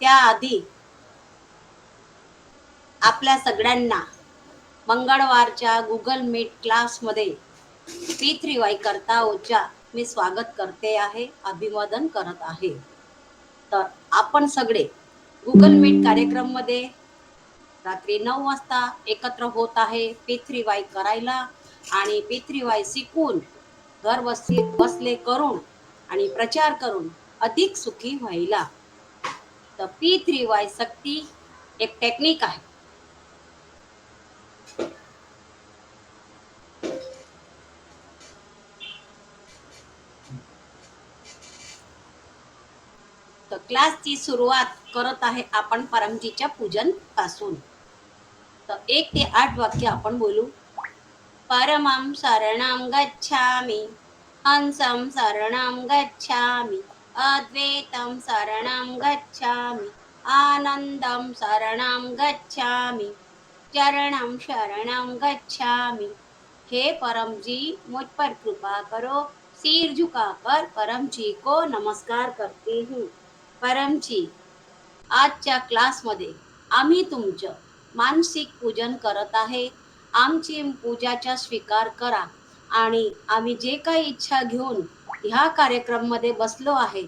त्याआधी आपल्या सगळ्यांना मंगळवारच्या गुगल मीट क्लासमध्ये P3Y करता ओच्या मी स्वागत करते आहे, अभिवादन करत आहे. तर आपण सगळे गुगल मीट कार्यक्रममध्ये रात्री 9 वाजता एकत्र होत आहे P3Y करायला आणि P3Y शिकून घर बसले करून आणि प्रचार करून अधिक सुखी व्हायला. तर P3Y शक्ती एक टेक्निक आहे. तर क्लासची सुरुवात करत आहे आपण परमजीच्या पूजन पासून. तर 1 ते 8 वाक्य आपण बोलू. परमं शरणं गच्छामि, हंसं शरणं गच्छामि, अद्वैतं शरणं गच्छामि, आनंदं शरणं गच्छामि, चरणं शरणं गच्छामि. हे परम जी मुझ पर कृपा करो, सिर झुकाकर परम जी को नमस्कार करती हूँ. परम जी, आजच्या क्लासमध्ये आम्ही तुमचं मानसिक पूजन करत आहे. आमची पूजाचा स्वीकार करा आणि आम्ही जे काही इच्छा घेऊन ह्या कार्यक्रममध्ये बसलो आहे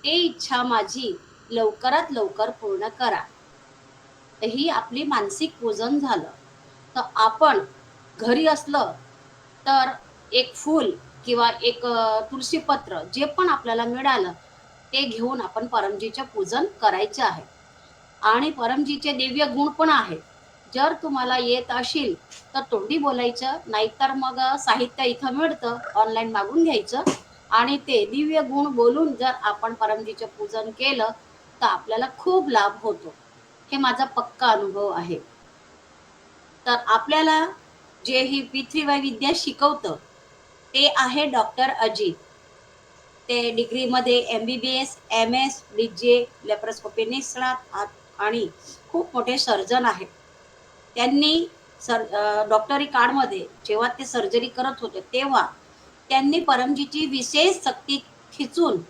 ते इच्छा माझी लवकरात लवकर पूर्ण करा. तर ही आपली मानसिक पूजन झालं. तर आपण घरी असलं तर एक फूल किंवा एक तुळशीपत्र जे पण आपल्याला मिळालं ते घेऊन आपण परमजीचं पूजन करायचं आहे. आणि परमजीचे दिव्य गुण पण आहेत. जर तुम्हाला येत असेल तर तोंडी बोलायचं, नाहीतर मग साहित्य इथं मिळतं, ऑनलाईन मागून घ्यायचं आणि ते दिव्य गुण बोलून जर आपण परमजीचं पूजन केलं तर आपल्याला खूप लाभ होतो. हे माझा पक्का अनुभव आहे. तर आपल्याला जे ही P3Y विद्या शिकवतं ते आहे डॉक्टर अजित. ते डिग्रीमध्ये MBBS, MS, DJ, लेप्रोस्कोपी निष्णात आणि खूप मोठे सर्जन आहेत. त्यांनी डॉक्टरी कार्डमध्ये जेव्हा ते सर्जरी करत होते तेव्हा त्यांनी परमजीची विशेष शक्ती खिचून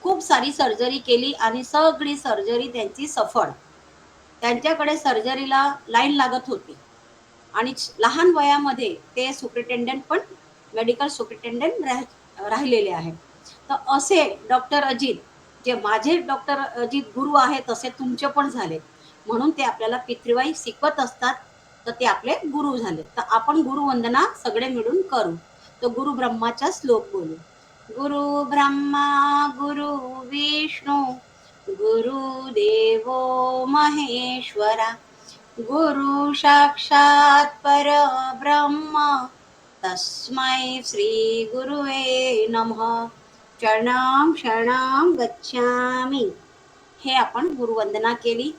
खूप सारी सर्जरी केली आणि सगळी सर्जरी त्यांची सफळ. त्यांच्याकडे सर्जरीला लाईन लागत होती आणि लहान वयामध्ये ते सुपरिटेंडंट पण मेडिकल सुपरिटेंडंट राहिलेले आहेत. तर असे डॉक्टर अजित जे माझे डॉक्टर अजित गुरु आहेत तसे तुमचे पण झाले, म्हणून ते आपल्याला P3Y शिकवत असतात. तर ते आपले गुरु झाले. तर आपण गुरुवंदना सगळे मिळून करू. तर गुरु ब्रह्माचा श्लोक बोलू. गुरु ब्रह्मा गुरु विष्णू गुरुदेवो महेश्वरा, गुरु साक्षात परब्रह्म, तस्मै श्री गुरुवे नमः. शरणं शरणं गच्छामि. हे आपण गुरुवंदना केली.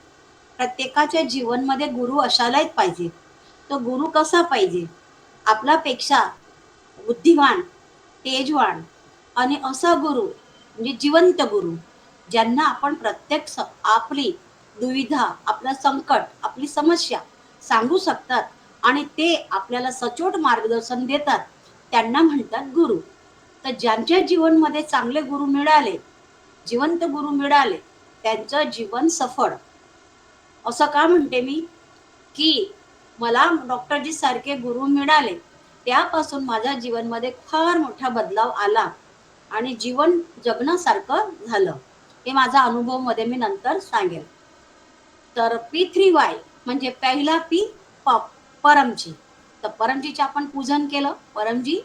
प्रत्येकाच्या जीवनमध्ये गुरु असायलाच पाहिजे. तो गुरु कसा पाहिजे? आपल्यापेक्षा बुद्धिवान, तेजवान आणि असा गुरु म्हणजे जिवंत गुरु, ज्यांना आपण प्रत्यक्ष आपली दुविधा, आपलं संकट, आपली समस्या सांगू शकतात आणि ते आपल्याला सचोट मार्गदर्शन देतात, त्यांना म्हणतात गुरु. तर ज्यांच्या जीवनमध्ये चांगले गुरु मिळाले, जिवंत गुरु मिळाले, त्यांचं जीवन सफळ. असं का म्हणते मी की मला डॉक्टरजी सारखे गुरु मिळाले, त्यापासून माझ्या जीवनमध्ये फार मोठा बदलाव आला आणि जीवन जगण्यासारखं झालं. हे माझा अनुभव मध्ये मी नंतर सांगेल. तर P3Y म्हणजे पहिला P परमजी. तर परमजीचे आपण पूजन केलं. परमजी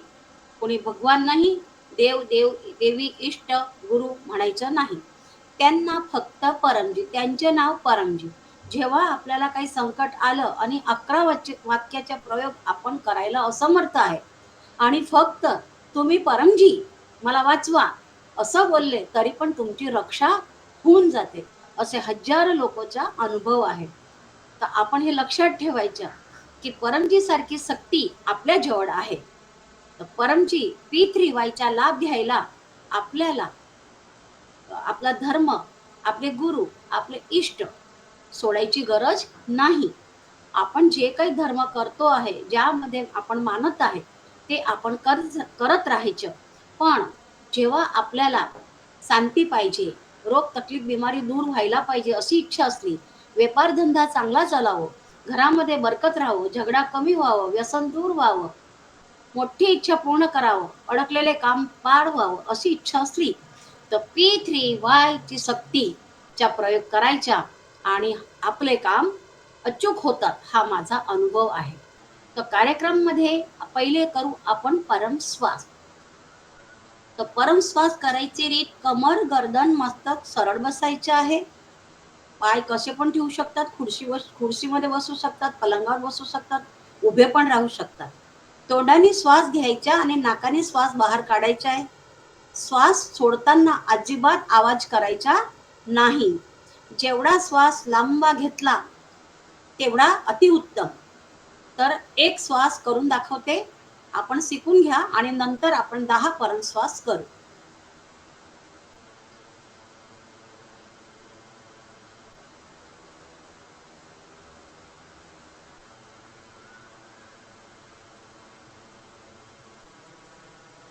कोणी भगवान नाही, देव देव देवी इष्ट गुरु म्हणायचं नाही, त्यांना फक्त परमजी, त्यांचे नाव परमजी. जेव्हा आपल्याला काही संकट आलं आणि 11 वाक्याचा प्रयोग आपण करायला असमर्थ आहे आणि फक्त तुम्ही परमजी मला वाचवा असं बोलले तरी पण तुमची रक्षा होऊन जाते. असे हजारो लोकांचा अनुभव आहे. तर आपण हे लक्षात ठेवायचं की परमजी सारखी शक्ती आपल्या जवळ आहे. तर परमजी P3Yचा लाभ घ्यायला आपल्याला आपला धर्म, आपले गुरु, आपले इष्ट सोडायची गरज नाही. आपण जे काही धर्म करतो आहे, ज्यामध्ये आपण मानत आहे ते आपण करत राहायचं. पण जेव्हा आपल्याला शांती पाहिजे, रोग तकलीफ बिमारी दूर व्हायला पाहिजे अशी इच्छा असली, व्यापार धंदा चांगला चालावं, घरामध्ये बरकत राहावं, झगडा कमी व्हावं, व्यसन दूर व्हावं, मोठी इच्छा पूर्ण करावं, अडकलेले काम पार व्हावं अशी इच्छा असली तर P3Y ची शक्तीचा प्रयोग करायचा आणि आपले काम अचूक होतात हा माझा अनुभव आहे. तर कार्यक्रममध्ये पहिले करू आपण परमश्वास. तर परमश्वास करायची रीत कमर, गर्दन, मस्तक सरळ बसायचे आहे. पाय कसे पण ठेवू शकतात, खुर्चीमध्ये बसू शकतात, पलंगावर बसू शकतात, उभे पण राहू शकतात. तोंडाने श्वास घ्यायचा आणि नाकाने श्वास बाहेर काढायचा आहे. श्वास सोडताना अजिबात आवाज करायचा नाही. जेवढा श्वास लांबा घेतला तेवढा अतिउत्तम. तर एक श्वास करून दाखवते. आपण शिकून घ्या आणि नंतर आपण 10 पर्यंत श्वास करू.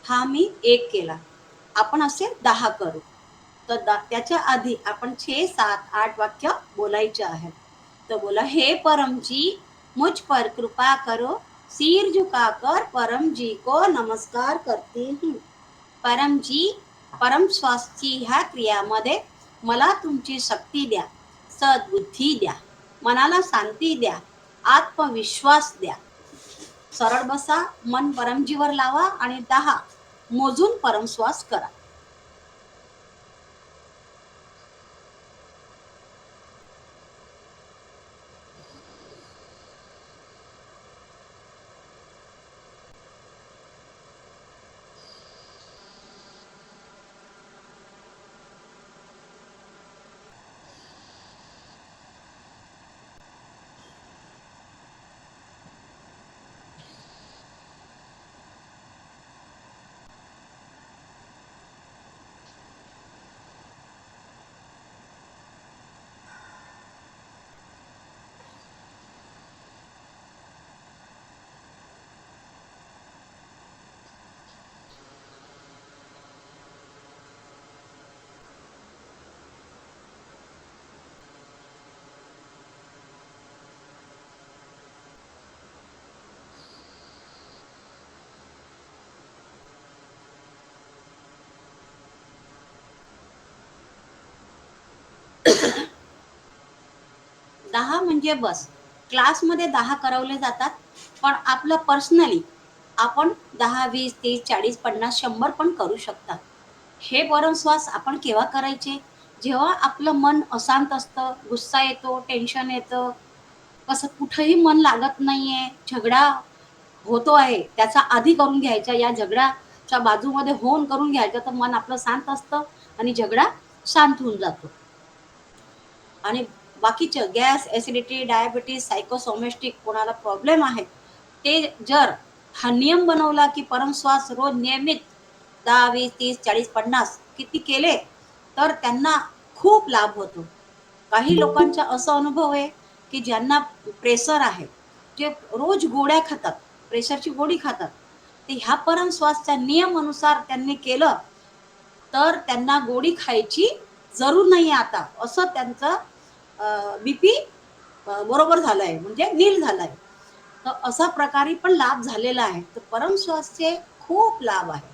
हा मी एक केला. आपण असे 10 करू. तर त्याच्या आधी आपण 6, 7, 8 वाक्य बोलायचे आहे. तो बोला, हे परम जी मुझ पर कृपा करो, सिर झुकाकर परम जी को नमस्कार करती हूँ. परम जी, परम श्वासची ह्या क्रियामध्ये मला तुमची शक्ती द्या, सद्बुद्धी द्या, मनाला शांती द्या, आत्मविश्वास द्या. सरळ बसा, मन परमजीवर लावा आणि 10 मोजून परमश्वास करा. दहा म्हणजे बस. क्लासमध्ये 10 करवले जातात, पण आपलं पर्सनली आपण 10, 20, 30, 40, 50, 100 पण करू शकतात. हे परमश्वास आपण केव्हा करायचे? जेव्हा आपलं मन अशांत असतं, गुस्सा येतो, टेन्शन येतं, कसं कुठेही मन लागत नाहीये, झगडा होतो आहे, त्याचा आधी करून घ्यायचा. या झगड्याच्या बाजूमध्ये होऊन करून घ्यायचं, तर मन आपलं शांत असतं आणि झगडा शांत होऊन जातो. आणि बाकीचं गॅस, ॲसिडिटी, डायबिटीज, सायकोसोमॅस्टिक कोणाला प्रॉब्लेम आहे, ते जर हा नियम बनवला, की परमश्वास रोज नियमित 10, 20, 30, 40, 50 किती केले, तर त्यांना खूप लाभ होतो. काही लोकांचा असा अनुभव आहे, की ज्यांना प्रेशर आहे, जे रोज गोळ्या खातात, प्रेशरची गोळी खातात. ते ह्या परमश्वासच्या नियमानुसार त्यांनी केलं, तर त्यांना गोळी खायची जरूर नाही आता. असं त्यांचं बीपी बरोबर झालाय म्हणजे नील झालाय. तर अशा प्रकारे पण लाभ झालेला आहे. तर परमश्वासचे खूप लाभ आहे.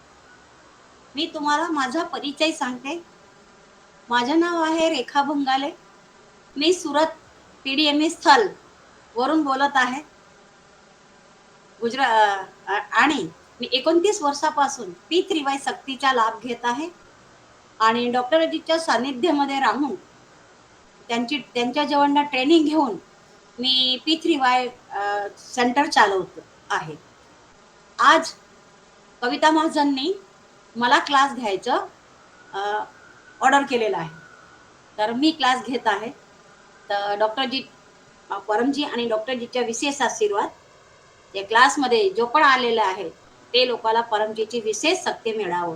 मी तुम्हाला माझा परिचय सांगते. माझं नाव आहे रेखा भंगाले. मी सुरत पीडीएमई स्थल वरून बोलत आहे. आणि मी 29 वर्षापासून P3Y शक्तीचा लाभ घेत आहे आणि डॉक्टर अजितच्या सानिध्यामध्ये राहून त्यांच्या जवळनं ट्रेनिंग घेऊन मी P3Y सेंटर चालवतो आहे. आज कविता महाजननी मला क्लास घ्यायचं ऑर्डर केलेलं आहे. तर मी क्लास घेत आहे. तर डॉक्टरजी परमजी आणि डॉक्टरजीच्या विशेष आशीर्वाद या क्लासमध्ये जो पण आलेला आहे, ते लोकाला परमजीची विशेष शक्ती मिळावं.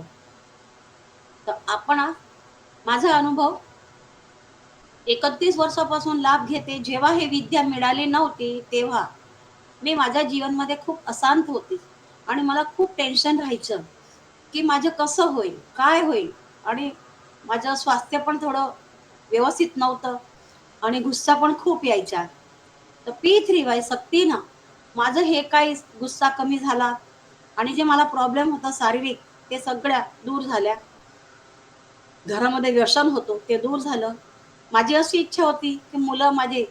तर आपण माझा अनुभव 31 वर्षापासून लाभ घेते. जेव्हा हे विद्या मिळाली नव्हती, तेव्हा मी माझ्या जीवनमध्ये खूप अशांत होते आणि मला खूप टेन्शन राहायचं, की माझं कसं होईल? काय होईल? आणि माझं स्वास्थ्य पण थोडं व्यवस्थित नव्हतं आणि गुस्सा पण खूप यायचा. तर P3Y सक्तीनं माझं हे काही गुस्सा कमी झाला आणि जे मला प्रॉब्लेम होता शारीरिक ते सगळ्या दूर झाल्या. घरामध्ये व्यसन होतं ते दूर झालं. माझी अशी इच्छा होती, की मुलं माझे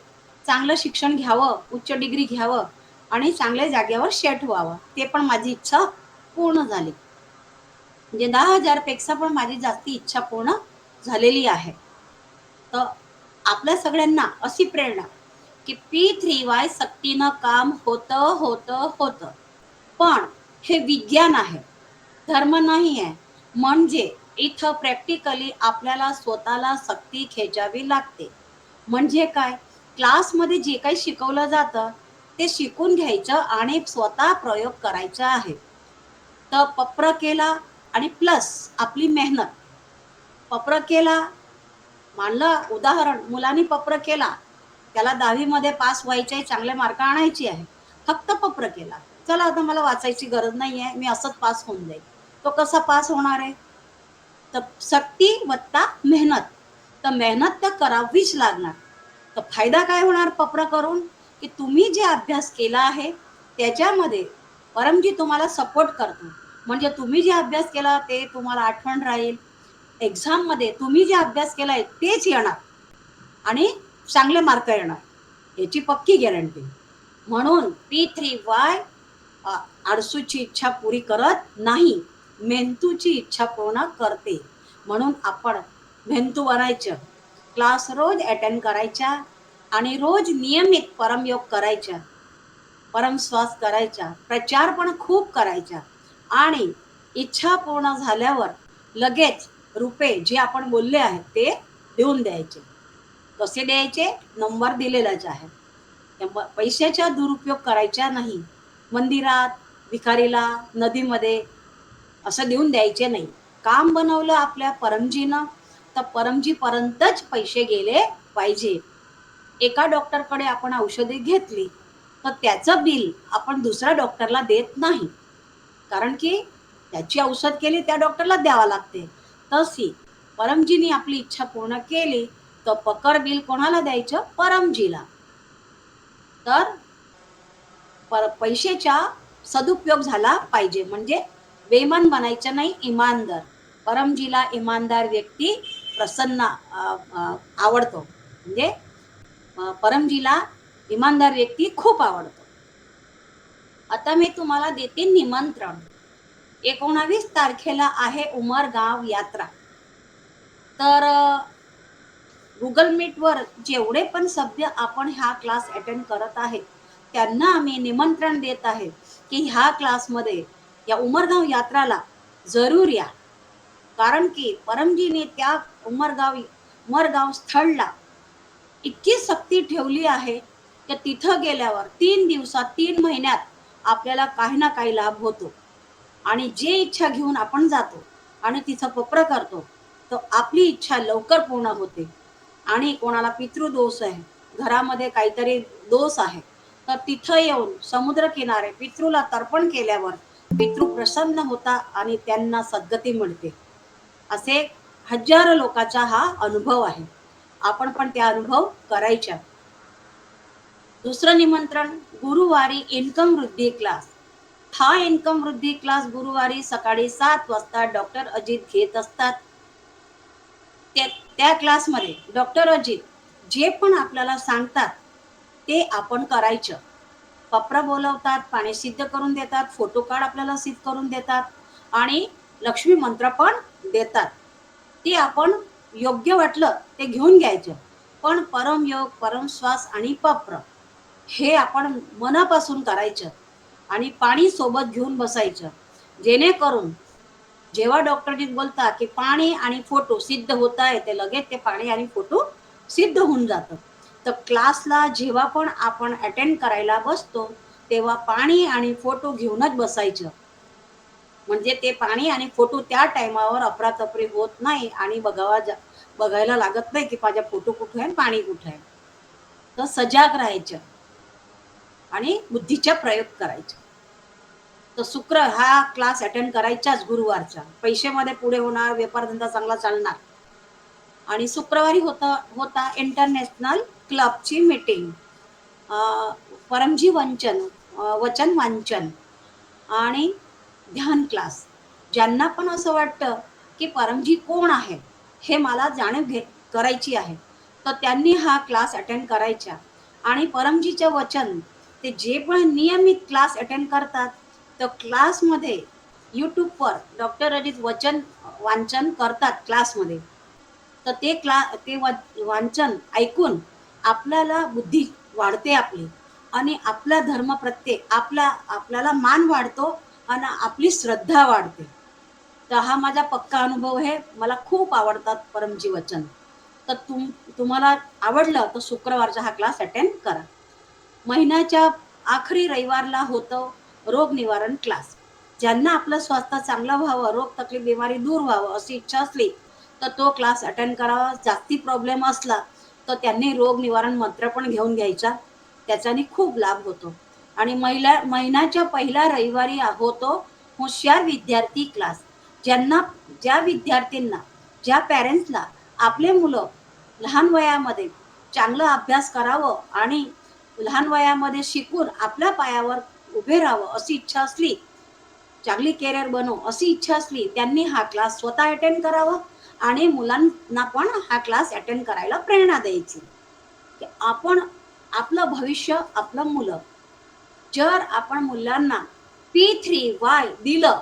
चांगलं शिक्षण घ्यावं, उच्च डिग्री घ्यावं आणि चांगल्या जागेवर सेट व्हावं. ते पण माझी इच्छा पूर्ण झाली. म्हणजे 10,000 पेक्षा पण माझी जास्ती इच्छा पूर्ण झालेली आहे. तर आपल्या सगळ्यांना अशी प्रेरणा, की P3Y सक्तीनं काम होतं, होतं, होतं. पण हे विज्ञान आहे, धर्म नाही आहे. म्हणजे इथं प्रॅक्टिकली आपल्याला स्वतःला सक्ती खेचावी लागते. म्हणजे काय? क्लासमध्ये जे काही शिकवलं जातं, ते शिकून घ्यायचं आणि स्वतः प्रयोग करायचा आहे. तर पप्र केला आणि प्लस आपली मेहनत. पप्र केला, मानलं उदाहरण मुलांनी पप्र केला, त्याला 10वी मध्ये पास व्हायचे आहे, चांगले मार्क आणायची आहे. फक्त पप्र केला. चला आता मला वाचायची गरज नाहीये, मी असंच पास होऊन जाईल. तो कसा पास होणार आहे? तर सक्ती वत्ता मेहनत. तर मेहनत तर करावीच लागणार. तर फायदा काय होणार पप्र करून? की तुम्ही जे अभ्यास केला आहे, त्याच्यामध्ये परमजी तुम्हाला सपोर्ट करतो. म्हणजे तुम्ही जे अभ्यास केला ते तुम्हाला आठवण राहील. एक्झाममध्ये तुम्ही जे अभ्यास केलाय तेच येणार आणि चांगले मार्क येणार याची पक्की गॅरंटी. म्हणून P3Y आळसूची इच्छा पुरी करत नाही, मेंदूची इच्छा पूर्ण करते. म्हणून आपण मेंदू बनायचं, क्लास रोज अटेंड करायचा आणि रोज नियमित परमयोग करायचा, परमश्वास करायचा, प्रचार पण खूप करायचा आणि इच्छा पूर्ण झाल्यावर लगेच रुपये जे आपण बोलले आहेत ते देऊन द्यायचे. कसे द्यायचे? नंबर दिलेलाच आहे. पैशाचा दुरुपयोग करायचा नाही. मंदिरात, भिकारीला, नदीमध्ये असं देऊन द्यायचे नाही. काम बनवलं आपल्या परमजीनं, तर परमजीपर्यंतच पैसे गेले पाहिजे. एका डॉक्टरकडे आपण औषधे घेतली, तर त्याचं बिल आपण दुसऱ्या डॉक्टरला देत नाही. कारण की त्याची औषध केली त्या डॉक्टरला द्यावा लागते. तशी परमजीनी आपली इच्छा पूर्ण केली, तर पकड बिल कोणाला द्यायचं? परमजीला. तर पैशाचा सदुपयोग झाला पाहिजे. म्हणजे बेईमान बनायचं नाही, इमानदार. परमजीला इमानदार व्यक्ती प्रसन्न आवडतो. म्हणजे परमजीला इमानदार व्यक्ती खूप आवडतो. आता मी तुम्हाला देते निमंत्रण. 19 तारखेला आहे उमरगाव यात्रा. तर Google मीटवर जेवढे पण सभ्य आपण हा क्लास अटेंड करत आहे, त्यांना आम्ही निमंत्रण देत आहे, की ह्या क्लासमध्ये या उमरगाव यात्राला जरूर या. कारण की परमजीने त्या उमरगाव उमरगाव स्थळला इतकी सक्ती ठेवली आहे, की तिथं गेल्यावर 3 दिवसात, 3 महिन्यात आपल्याला काही ना काही लाभ होतो. आणि जे इच्छा घेऊन आपण जातो आणि तिचं पप्र करतो, तर आपली इच्छा लवकर पूर्ण होते. आणि कोणाला पितृदोष आहे, घरामध्ये काहीतरी दोष आहे, तर तिथं येऊन समुद्रकिनारे पितृला तर्पण केल्यावर पितृ प्रसन्न होता आणि त्यांना सद्गती मिळते. असे हजारो लोकांचा हा अनुभव आहे. आपण पण ते अनुभव करायचा. दुसरं निमंत्रण गुरुवारी इन्कम वृद्धी क्लास. हा इन्कम वृद्धी क्लास गुरुवारी सकाळी 7 वाजता डॉक्टर अजित घेत असतात. त्या त्या क्लासमध्ये डॉक्टर अजित जे पण आपल्याला सांगतात ते आपण करायचं. पप्र बोलवतात, पाणी सिद्ध करून देतात, फोटो कार्ड आपल्याला सिद्ध करून देतात आणि लक्ष्मी मंत्र पण देतात. ते आपण योग्य वाटलं ते घेऊन घ्यायचं. पण परमयोग, परमश्वास आणि पप्र हे आपण मनापासून करायचं आणि पाणी सोबत घेऊन बसायचं. जेणेकरून जेव्हा डॉक्टरनी बोलतात, की पाणी आणि फोटो सिद्ध होत आहे, ते लगेच ते पाणी आणि फोटो सिद्ध होऊन जातं. तर क्लासला जेव्हा पण आपण अटेंड करायला बसतो, तेव्हा पाणी आणि फोटो घेऊनच बसायचं. म्हणजे ते पाणी आणि फोटो त्या टाईमावर अफरातफरी होत नाही आणि बघायला लागत नाही, की माझा फोटो कुठे आहे आणि पाणी कुठे आहे. तर सजाग राहायचं आणि बुद्धीचा प्रयोग करायचा. तर शुक्र हा क्लास अटेंड करायचाच गुरुवारचा. पैशामध्ये पुढे होणार, व्यापारधंदा चांगला चालणार. आणि शुक्रवारी होता इंटरनॅशनल क्लबची मीटिंग. परमजी वचन वांचन आणि ध्यान क्लास. ज्यांना पण असं वाटतं की परमजी कोण आहे हे मला करायची आहे, तर त्यांनी हा क्लास अटेंड करायचा. आणि परमजीचे वचन, ते जे पण नियमित क्लास अटेंड करतात, तर क्लासमध्ये यूट्यूबवर डॉक्टर अजित वचन वाचन करतात क्लासमध्ये. तर ते वाचन ऐकून आपल्याला बुद्धी वाढते आपली, आणि आपला धर्म प्रत्यय आपल्याला मान वाढतो आणि आपली श्रद्धा वाढते. तर हा माझा पक्का अनुभव आहे. मला खूप आवडतात परमजी वचन. तर तुम्हाला आवडलं तर शुक्रवारचा हा क्लास अटेंड करा. महिन्याच्या आखरी रविवारला होतं रोग निवारण क्लास. ज्यांना आपलं स्वास्थ्य चांगलं व्हावं, रोग तकलीफ बिमारी दूर व्हावं अशी इच्छा असली, तर तो क्लास अटेंड करावा. जास्ती प्रॉब्लेम असला तर त्यांनी रोग निवारण मंत्र पण घेऊन घ्यायचा. त्याच्याने खूप लाभ होतो. आणि महिन्याच्या पहिल्या रविवारी होतो हुशार विद्यार्थी क्लास. ज्यांना ज्या विद्यार्थ्यांना, ज्या पॅरेंट्सला आपले मुलं लहान वयामध्ये चांगला अभ्यास करावं आणि लहान वयामध्ये शिकून आपल्या पायावर उभे राहावं अशी इच्छा असली, चांगली कॅरियर बनव अशी इच्छा असली, त्यांनी हा क्लास स्वतः अटेंड करावा आणि मुलांना पण हा क्लास अटेंड करायला प्रेरणा द्यायची. की आपण आपलं भविष्य, आपलं मुलं, जर आपण मुलांना P3Y दिलं,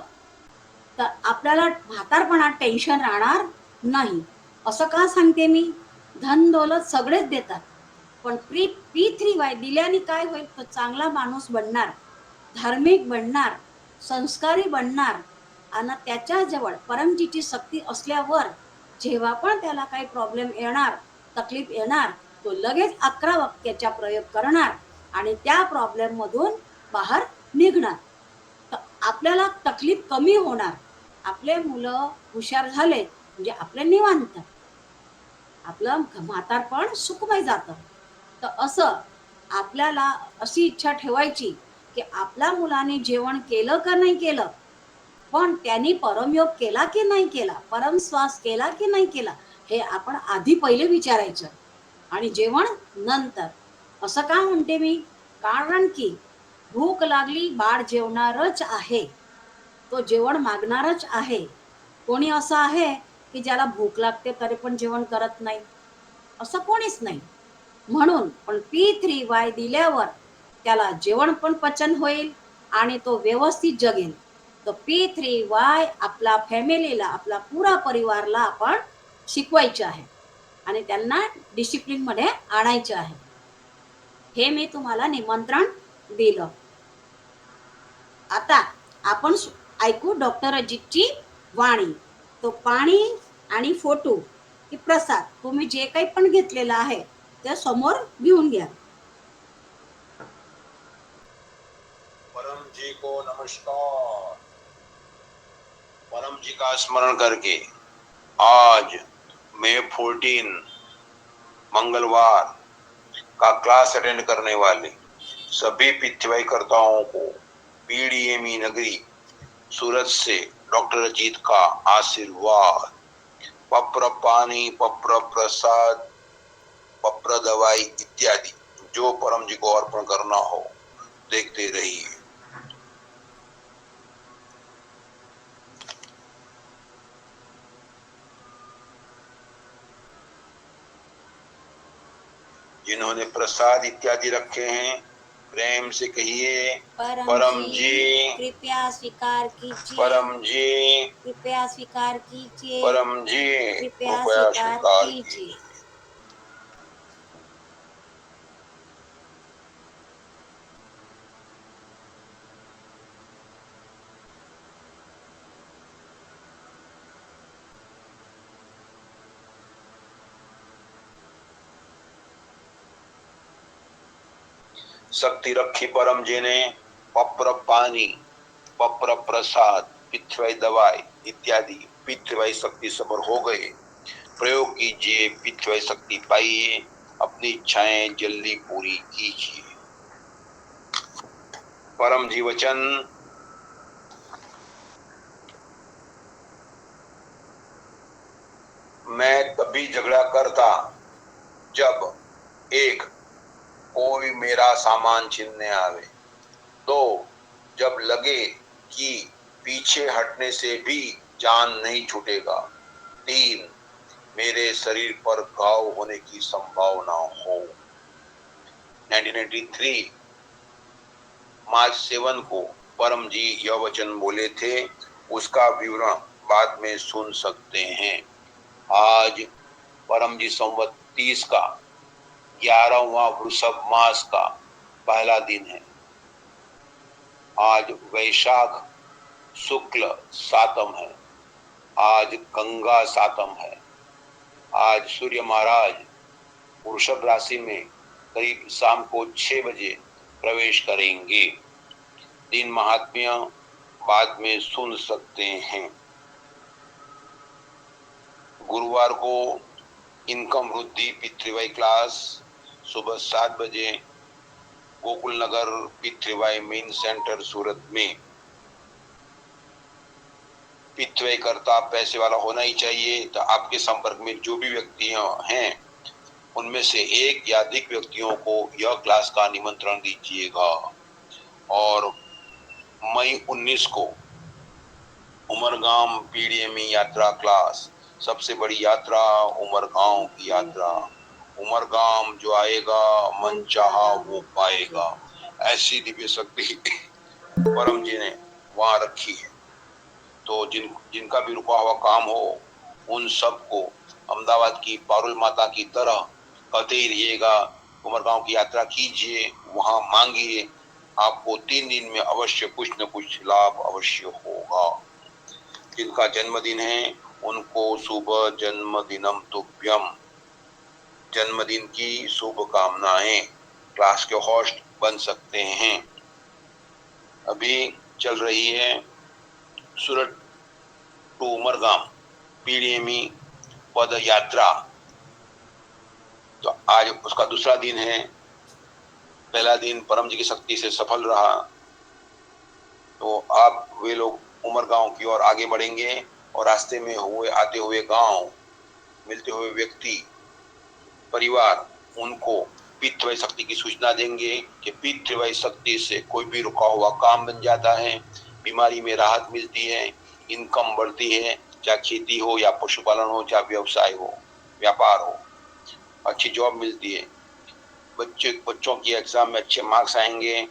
तर आपल्याला म्हातारपणात टेन्शन राहणार नाही. असं का सांगते मी? धन दौलत सगळेच देतात, पण P3Y दिल्याने काय होईल? तर चांगला माणूस बनणार, धार्मिक बनणार, संस्कारी बनणार. आणि त्याच्याजवळ परमजीची शक्ती असल्यावर जेव्हा पण त्याला काही प्रॉब्लेम येणार, तकलीफ येणार, तो लगेच 11 वाक्याचा प्रयोग करणार आणि त्या प्रॉब्लेम मधून बाहेर निघणार. तर आपल्याला तकलीफ कमी होणार. आपले मुलं हुशार झाले म्हणजे आपलं निवांत, आपलं म्हातारपण सुखमय जातं. तर असं आपल्याला अशी इच्छा ठेवायची की आपल्या मुलाने जेवण केलं का नाही केलं, पण त्यांनी परमयोग केला की नाही केला, परमश्वास केला की नाही केला, हे आपण आधी पहिले विचारायचं आणि जेवण नंतर. असं का म्हणते मी? कारण की भूक लागली, बाळ जेवणारच आहे, तो जेवण मागणारच आहे. कोणी असं आहे की ज्याला भूक लागते तरी पण जेवण करत नाही? असं कोणीच नाही. म्हणून पण P3Y दिल्यावर त्याला जेवण पण पचन होईल आणि तो व्यवस्थित जगेल. तर P3Y आपला फॅमिलीला, आपला पुरा परिवारला आपण शिकवायचे आहे आणि त्यांना डिसिप्लिन मध्ये आणायचे आहे. हे मी तुम्हाला निमंत्रण दिलं. आता आपण ऐकू डॉक्टर अजितची वाणी. तो पाणी आणि फोटो की प्रसाद तुम्ही जे काही पण घेतलेला आहे ते समोर घेऊन घ्या. परम जी को नमस्कार। परम जी का स्मरण करके आज मई 14 मंगलवार का क्लास अटेंड करने वाले सभी पितृवाई कर्ताओं को पीडीएमई नगरी सूरत से डॉक्टर अजीत का आशीर्वाद। पप्र पानी, पप्र प्रसाद, पप्र दवाई इत्यादि जो परम जी को अर्पण करना हो देखते रहिए। जिन्होंने प्रसाद इत्यादि रखे हैं प्रेम से कहिए परम जी कृपया स्वीकार कीजिए, परम जी कृपया स्वीकार कीजिए, परम जी कृपया स्वीकार कीजिए। कीजिए। शक्ति रखी परम जी ने पप्र पानी, पप्र प्रसाद, पितृवाई दवाई इत्यादि पितृवाई शक्ति सबर हो गए। प्रयोग कीजिए, पितृवाई शक्ति पाइए, अपनी इच्छाएं जल्दी पूरी कीजिए। परम जी वचन। मैं तभी झगड़ा करता जब एक कोई मेरा सामान छीनने आवे, तो जब लगे कि पीछे हटने से भी जान नहीं छूटेगा। 3, मेरे शरीर पर घाव होने की संभावना हो। 1993 मार्च 7 को परम जी यह वचन बोले थे, उसका विवरण बाद में सुन सकते हैं। आज परम जी संवत 30 का 11वां वृषभ मास का पहला दिन है। आज वैशाख शुक्ल सातम है। आज गंगा सातम है। आज सूर्य महाराज वृषभ राशि में करीब शाम को 6 बजे प्रवेश करेंगे। दिन महात्म्य बाद में सुन सकते हैं। गुरुवार को इनकम वृद्धि पितृवाई क्लास सुबह 7 बजे गोकुल नगर पितृवाई मेन सेंटर सूरत में। पितृवाई करता पैसे वाला होना ही चाहिए। तो आपके संपर्क में जो भी व्यक्ति हैं उनमें से एक या अधिक व्यक्तियों को यह क्लास का निमंत्रण दीजिएगा। और मई 19 को उमरगाम पीडीएमई यात्रा क्लास, सबसे बड़ी यात्रा उमरगांव की यात्रा। उमरगाम जो आएगा मन चाहा वो पाएगा, ऐसी दिव्य शक्ति परम जी ने वहां रखी है। तो जिनका भी रुका हुआ काम हो उन सबको अहमदाबाद की पारुल माता की तरह कहते ही रहिएगा, उमरगांव की यात्रा कीजिए, वहां मांगिए, आपको 3 दिन में अवश्य कुछ न कुछ लाभ अवश्य होगा। जिनका जन्मदिन है उनको शुभ जन्मदिनम तुभ्यम, जन्मदिन की शुभकामनाएं। क्लास के होस्ट बन सकते हैं। अभी चल रही है सूरत टू उमरगाम पीडीएमई पद यात्रा। तो आज उसका दूसरा दिन है। पहला दिन परम जी की शक्ति से सफल रहा। तो अब वे लोग उमरगांव की ओर आगे बढ़ेंगे और रास्ते में आते हुए गांव, मिलते हुए व्यक्ति, परिवार उनको पितृवाई शक्ति की सूचना देंगे कि पितृवाई शक्ति से कोई भी रुका हुआ काम बन जाता है, बीमारी में राहत मिलती है, इनकम बढ़ती है, चाहे खेती हो या पशुपालन हो, चाहे व्यवसाय हो, व्यापार हो, अच्छी जॉब मिलती है, बच्चों की एग्जाम में अच्छे मार्क्स आएंगे,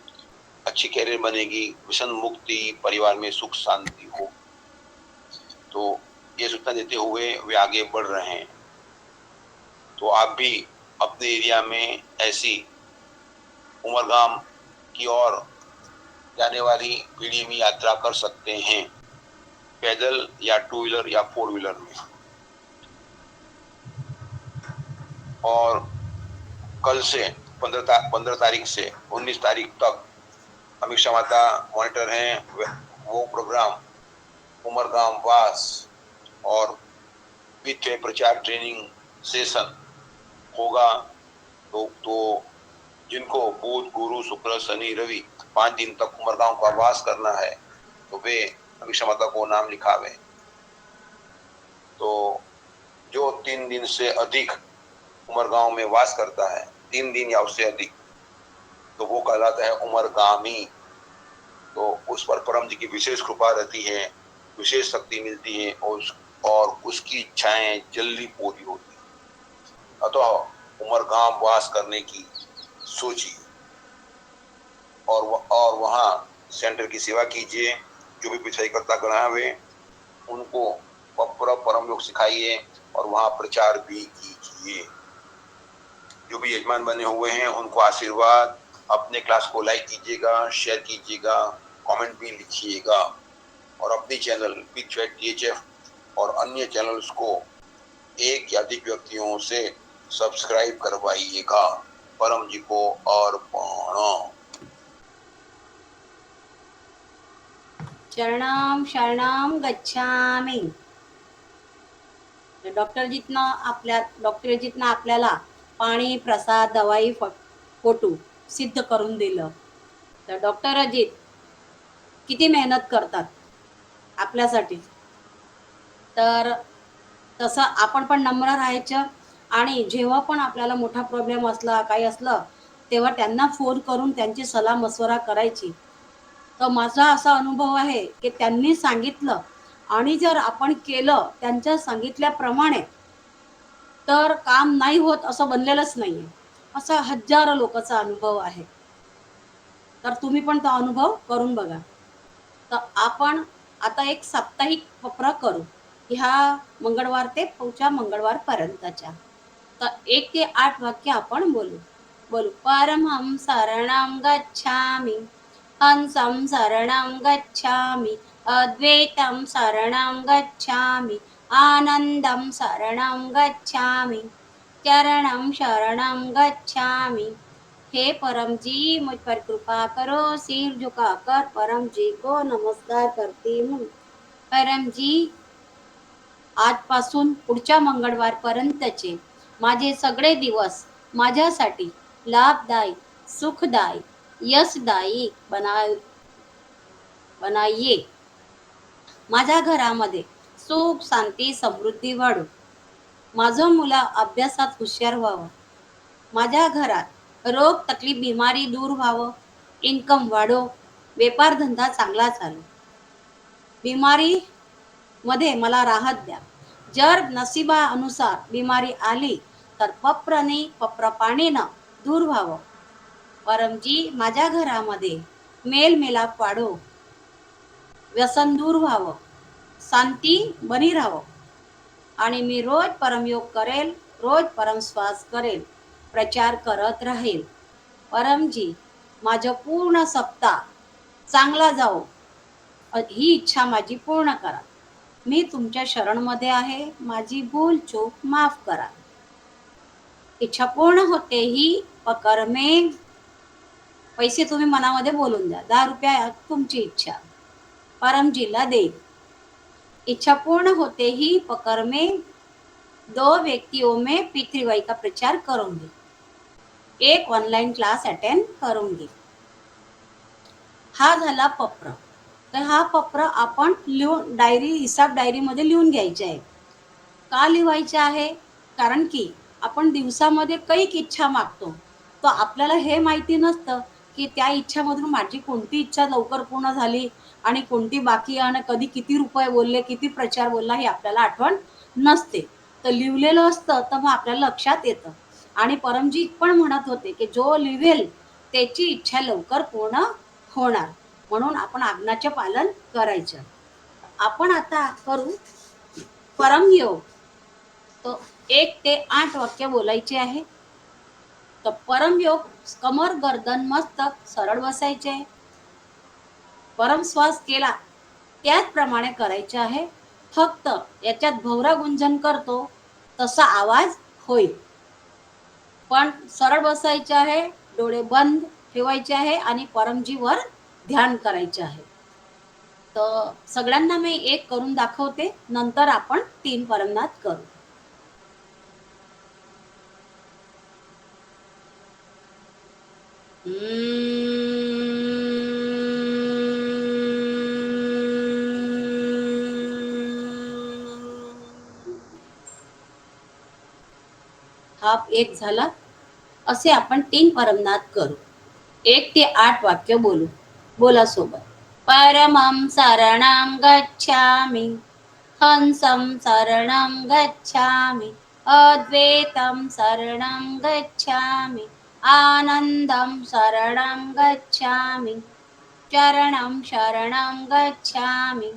अच्छी कैरियर बनेगी, व्यसन मुक्ति, परिवार में सुख शांति हो। तो ये सूचना देते हुए वे आगे बढ़ रहे हैं। तो आप भी अपने एरिया में ऐसी उमरगाम की ओर जाने वाली पीडीएमई यात्रा कर सकते हैं, पैदल या 2 व्हीलर या 4 व्हीलर में। और कल से 15 तारीख से 19 तारीख तक अमीषा माता मॉनिटर हैं। वो प्रोग्राम उमरगाम वास और वित्तीय प्रचार ट्रेनिंग सेशन होगा। तो जिनको बुध गुरु शुक्र शनि रवि 5 दिन तक उमरगांव का वास करना है तो वे अमीषा माता को नाम लिखावे। तो जो 3 दिन से अधिक उमरगांव में वास करता है, 3 दिन या उससे अधिक, तो वो कहलाता है उमरगामी। तो उस पर परम जी की विशेष कृपा रहती है, विशेष शक्ति मिलती है और उसकी इच्छाएं जल्दी पूरी होती है। अतः उमरगाम वास करने की सोचिए और वहाँ सेंटर की सेवा कीजिए। जो भी पिछाई करता गणावे उनको परम योग सिखाइए और वहाँ प्रचार भी कीजिए। जो भी यजमान बने हुए हैं उनको आशीर्वाद। अपने क्लास को लाइक कीजिएगा, शेयर कीजिएगा, कमेंट भी लिखिएगा और अपनी चैनल PickChat और अन्य चैनल्स को एक या अधिक व्यक्तियों से सब्सक्राइब करवाइएगा। परम जी को अर्पण। शरणाम शरणाम गच्छामि। डॉक्टरजीतनं आपल्याला पाणी, प्रसाद, दवाई, फोटो सिद्ध करून दिलं। तर डॉक्टर अजित किती मेहनत करतात आपल्यासाठी. तर तसं आपण पण नम्र राहायचं आणि जेव्हा पण आपल्याला मोठा प्रॉब्लेम असला काही असलं तेव्हा त्यांना फोन करून त्यांची सलाह मसवरा करायची. तर माझा असा अनुभव आहे की त्यांनी सांगितलं आणि जर आपण केलं त्यांच्या सांगितल्याप्रमाणे तर काम नाही होत असं बनलेलंच नाहीये. असा हजारो लोकांचा अनुभव आहे. तर तुम्ही पण तो अनुभव करून बघा. तर आपण आता एक साप्ताहिक वक्र करू ह्या मंगळवार ते पुढच्या मंगळवारपर्यंतच्या. तर 1 ते 8 वाक्य आपण बोलू. बोलू परमहं शरणं गच्छामि, हंसं शरणं गच्छामि, अद्वैतं शरणं गच्छामि, आनंदं शरणं गच्छामि, चरणं शरणं गच्छामि। हे परम जी मुझ पर कृपा करो, सिर झुकाकर परम जी को नमस्कार करती हूँ। परम जी आजपासून पुढच्या मंगळवारपर्यंतचे माझे सगळे दिवस माझ्यासाठी लाभदायी, सुखदायी, यशदायी बनाइये। माझ्या घरामध्ये सुख, शांती, समृद्धी वाढो। माझं मुलं अभ्यासात हुशार व्हावं। माझ्या घरात रोग, तकलीफ, बिमारी दूर व्हावं, इन्कम वाढो, व्यापार धंदा चांगला चालू। बिमारी मध्ये मला राहत द्या। जर नशिबानुसार बिमारी आली तर पप्र पाणीनं दूर व्हावं। परमजी माझ्या घरामध्ये मेलमिलाप वाढो, व्यसन दूर व्हावं, शांती बनी राहावं आणि मी रोज परमयोग करेल, रोज परमश्वास करेल, प्रचार करत राहील। परमजी माझं पूर्ण सप्ताह चांगला जाओ ही इच्छा माझी पूर्ण करा। मी तुमच्या शरणमध्ये आहे, माझी भूल चूक माफ करा। इच्छा पूर्ण होते ही पकर में, पैसे तुम्ही मनामध्ये बोलून द्या, 10 रुपया तुमची इच्छा परमजीला देईल। इच्छा पूर्ण होते ही पकर में 2 व्यक्तियों में पृथ्वीबाई का प्रचार करूंगी, एक ऑनलाइन क्लास अटेंड करूंगी। हा झाला पप्र। तर हा पप्र आपण लिहून डायरी, हिसाब डायरीमध्ये लिहून घ्यायचे आहे। का लिहायचे आहे? कारण की आपण दिवसामध्ये कैक इच्छा मागतो, तो आपल्याला हे माहिती नसतं की त्या इच्छामधून माझी कोणती इच्छा लवकर पूर्ण झाली आणि कोणती बाकी आहे आणि कधी किती रुपये बोलले, किती प्रचार बोलला हे आपल्याला आठवण नसते। तर लिहिलेलं असतं तर मग आपल्याला लक्षात येतं। आणि परमजी पण म्हणत होते की जो लिहेल त्याची इच्छा लवकर पूर्ण होणार, म्हणून आपण आज्ञाचे पालन करायचं। आपण आता करू परमयोग। तो 1 ते 8 वाक्य बोलायचे आहे। तर परमयोग कमर, गर्दन, मस्तक सरळ बसायचे, परम श्वास केला त्याचप्रमाणे करायचे आहे। फक्त याच्यात भवरा गुंजन करतो तसा आवाज होईल, पण सरळ बसायचे आहे, डोळे बंद ठेवायचे आहे आणि परमजीवर ध्यान करायचे आहे। तर सगळ्यांना मी एक करून दाखवते, नंतर आपण 3 परमनाद करू। हा एक झाला। असे आपण 3 परमनाद करू। 1 ते 8 वाक्य बोलू। बोला सोबत। परमं शरणं गच्छामि, हंसं शरणं गच्छामि, अद्वैतं शरणं गच्छामि, आनंदं शरणं गच्छामि, चरणं शरणं गच्छामि।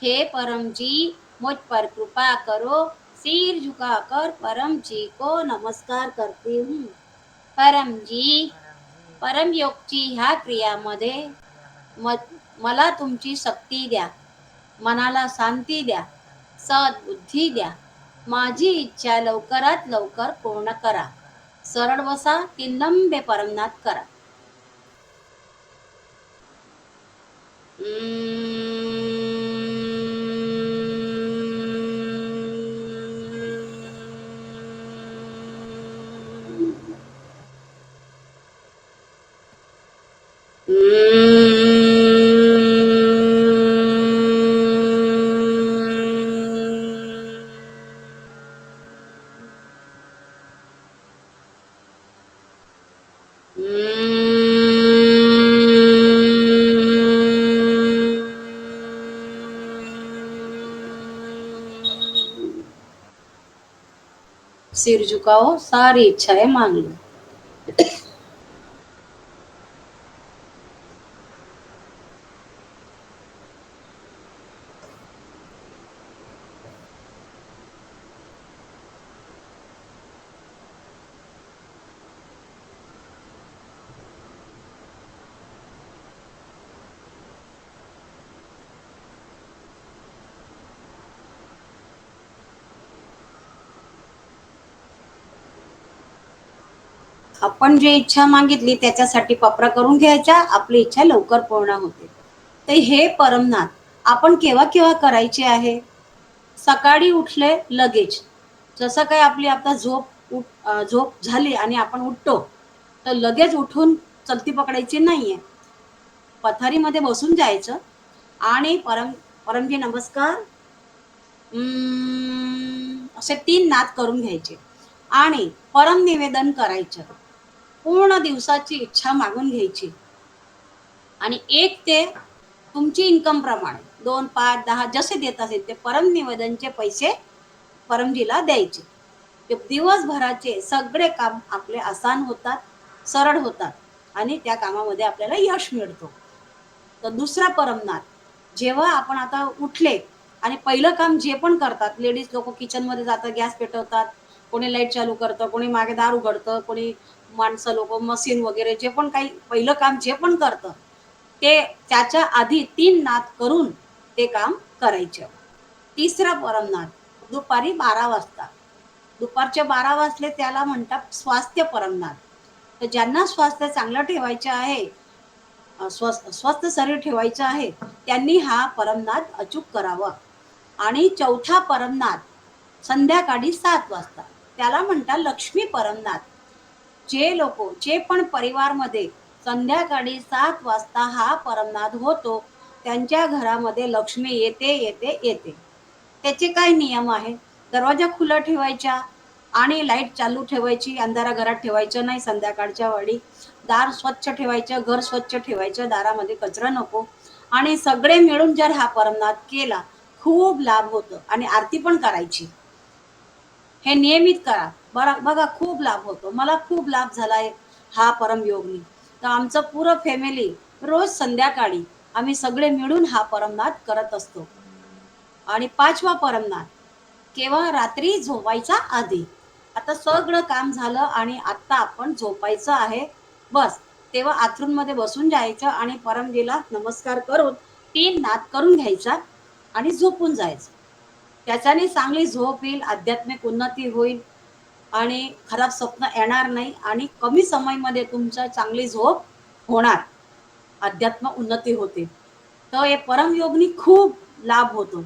हे परम जी मुझ पर कृपा करो, सिर झुकाकर परम जी को नमस्कार करती हूँ। परम जी परम योगची ह्या क्रियामध्ये मला तुमची शक्ती द्या, मनाला शांती द्या, सद्बुद्धी द्या, माझी इच्छा लवकरात लवकर पूर्ण करा। सरळ बसा, 3 लंबे परमनाद करा। सिर झुकाओ, सारी इच्छाएं मांग लो. आपण जे इच्छा मागितली त्याच्यासाठी पप्रा करून घ्यायचा, आपली इच्छा लवकर पूर्ण होते. तर हे परमनाथ आपण केव्हा केव्हा करायचे आहे? सकाळी उठले लगेच, जसं काही आपली आता झोप झाली आणि आपण उठतो, तर लगेच उठून चलती पकडायची नाहीये. पथारीमध्ये बसून जायचं आणि परमजी नमस्कार असे 3 नाद करून घ्यायचे आणि परम निवेदन करायचं. पूर्ण दिवसाची इच्छा मागून घ्यायची आणि 1 ते तुमची इन्कम प्रमाणे 2, 5, 10 जसे देत असेल ते परम निवेदनचे पैसे परमजीला द्यायचे. ते दिवसभराचे सगळे काम आपले आसान होतात, सरळ होतात आणि त्या कामामध्ये आपल्याला यश मिळतो. तर दुसरा परमनाद, जेव्हा आपण आता उठले आणि पहिलं काम जे पण करतात लेडीज लोक, किचनमध्ये जातात, गॅस पेटवतात, कोणी लाईट चालू करतं, कोणी मागे दार उघडतं, कोणी माणसं लोक मशीन वगैरे जे पण काही पहिलं काम जे पण करतं, ते त्याच्या आधी 3 नाद करून ते काम करायचं. तिसरा परमनाद दुपारी 12 वाजता. दुपारचे 12 वाजले त्याला म्हणतात स्वास्थ्य परमनाद. तर ज्यांना स्वास्थ्य चांगलं ठेवायचं आहे, स्वस्थ शरीर ठेवायचं आहे, त्यांनी हा परमनाद अचूक करावा. आणि चौथा परमनाद संध्याकाळी 7 वाजता, त्याला म्हणतात लक्ष्मी परमनाद. जे लोक जे पण परिवारमध्ये संध्याकाळी 7 वाजता हा परमनाद होतो, त्यांच्या घरामध्ये लक्ष्मी येते येते येते. त्याचे काय नियम आहे? दरवाजा खुला ठेवायचा आणि लाईट चालू ठेवायची, अंधारा घरात ठेवायचं नाही संध्याकाळच्या वेळी. दार स्वच्छ ठेवायचं, घर स्वच्छ ठेवायचं, दारामध्ये कचरा नको. आणि सगळे मिळून जर हा परमनाद केला, खूप लाभ होतो आणि आरती पण करायची. हे नियमित करा. बघा खूप लाभ होतो. मला खूप लाभ झालाय हा परमयोगनी. तर आमचं पुरं फॅमिली रोज संध्याकाळी आम्ही सगळे मिळून हा परमनाद करत असतो. आणि 5वा परमनाद केव्हा? रात्री झोपायचा आधी. आता सगळं काम झालं आणि आता आपण झोपायचं आहे, बस तेव्हा आथरूणमध्ये बसून जायचं आणि परमजीला नमस्कार करून 3 नाद करून घ्यायचा आणि झोपून जायचं. त्याच्याने चांगली झोप येईल, आध्यात्मिक उन्नती होईल आणि खराब स्वप्न येणार नाही आणि कमी समयमध्ये तुमचं चांगली झोप होणार, अध्यात्म उन्नती होते. तर हे परमयोगनी खूप लाभ होतो.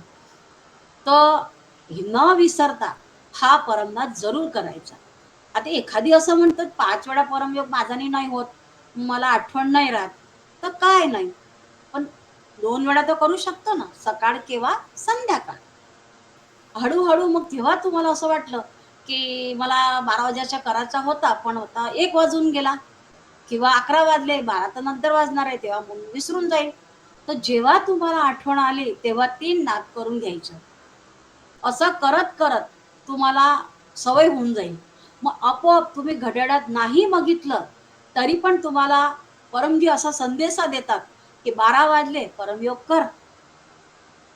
तर न विसरता हा परमनाद जरूर करायचा. आता एखादी असं म्हणतात 5 वेळा परमयोग माझ्याने नाही होत, मला आठवण नाही राहत, तर काय नाही, पण 2 वेळा तर करू शकतो ना, सकाळ किंवा संध्याकाळ. हळूहळू मग जेव्हा तुम्हाला असं वाटलं की मला 12 वाजायचा करायचा होता, पण होता 1 वाजून गेला किंवा 11 वाजले, 12 तर नंतर वाजणार आहे, तेव्हा मग विसरून जाईल. तर जेव्हा तुम्हाला आठवण आली तेव्हा 3 नाद करून घ्यायचं. असं करत करत तुम्हाला सवय होऊन जाईल. मग आपोआप तुम्ही घड्याळात नाही बघितलं तरी पण तुम्हाला परमजी असा संदेशा देतात की 12 वाजले, परमयोग कर.